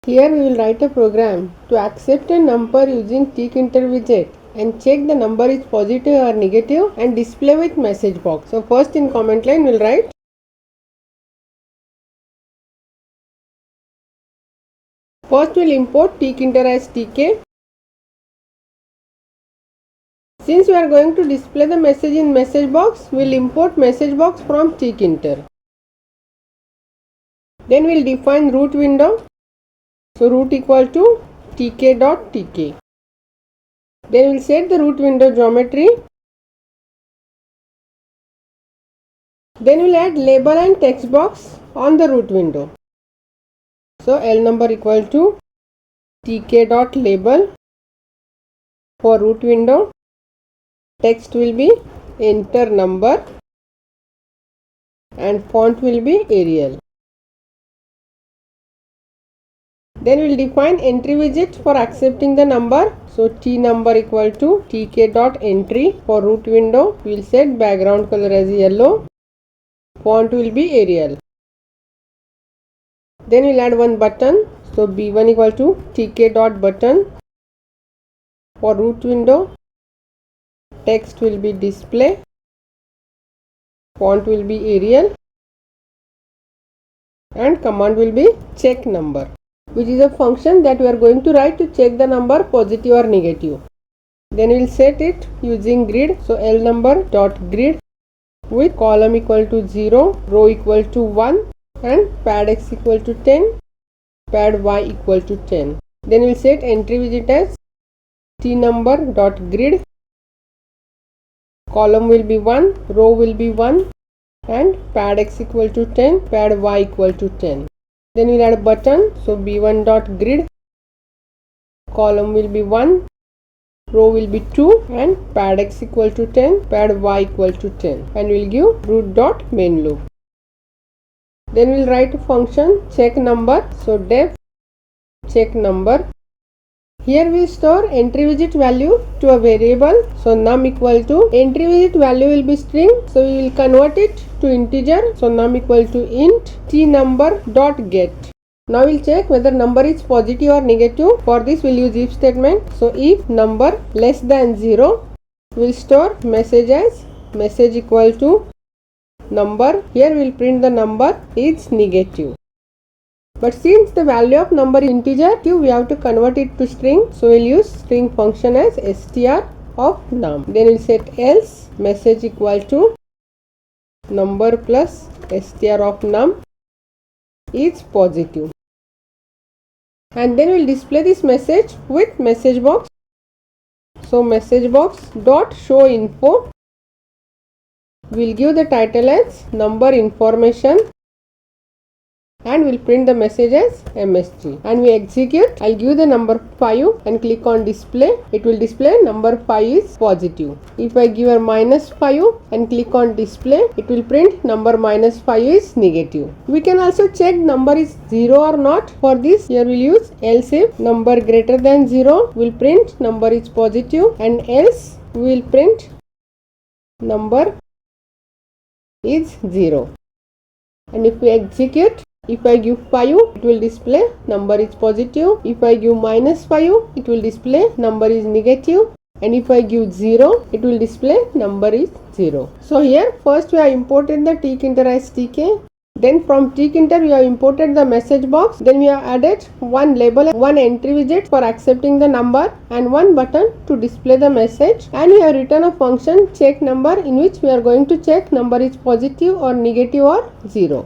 Here we will write a program to accept a number using Tkinterwidget and check the number is positive or negative and display with MessageBox. So first in comment line we will write first we will import Tkinter as Tk. Since we are going to display the message in MessageBox, we will import MessageBox from Tkinter. Then we will define root window. So root equal to tk.tk. Then we will set the root window geometry. Then we will add label and text box on the root window. So L number equal to tk.label. For root window, text will be enter number and font will be Arial. Then we will define entry widget for accepting the number. So T number equal to tk.entry. For root window, we will set background color as yellow. Font will be Arial. Then we will add one button. So B1 equal to tk.button. For root window, text will be display. Font will be Arial. And command will be check number, which is a function that we are going to write to check the number positive or negative. Then we will set it using grid. So L number dot grid with column equal to 0, row equal to 1 and pad x equal to 10, pad y equal to 10. Then we will set entry widget as T number dot grid. Column will be 1, row will be 1 and pad x equal to 10, pad y equal to 10. Then we will add a button. So B1 dot grid. Column will be 1, row will be 2 and pad x equal to 10, pad y equal to 10, and we will give root dot main loop. Then we will write a function check number. So def check number. Here we store entry widget value to a variable. So num equal to entry widget value will be string. So we will convert it to integer. So num equal to int t number dot get. Now we will check whether number is positive or negative. For this we will use if statement. So if number less than 0, we will store message as message equal to number. Here we will print the number is negative. But since the value of number is integer, we have to convert it to string. So we will use string function as str of num. Then we will set else message equal to number plus str of num is positive. And then we will display this message with MessageBox. So MessageBox dot show info. We will give the title as number information. And we'll print the message as MSG. And we execute. I'll give the number 5 and click on display. It will display number 5 is positive. If I give a -5 and click on display, it will print number -5 is negative. We can also check number is 0 or not. For this, here we'll use else if number greater than 0, we'll print number is positive, and else we will print number is 0. And if we execute, if I give 5, it will display number is positive. If I give -5, it will display number is negative. And if I give 0, it will display number is 0. So here first we have imported the Tkinter as Tk. Then from Tkinter we have imported the MessageBox. Then we have added one label, one entry widget for accepting the number, and one button to display the message. And we have written a function check number in which we are going to check number is positive or negative or 0.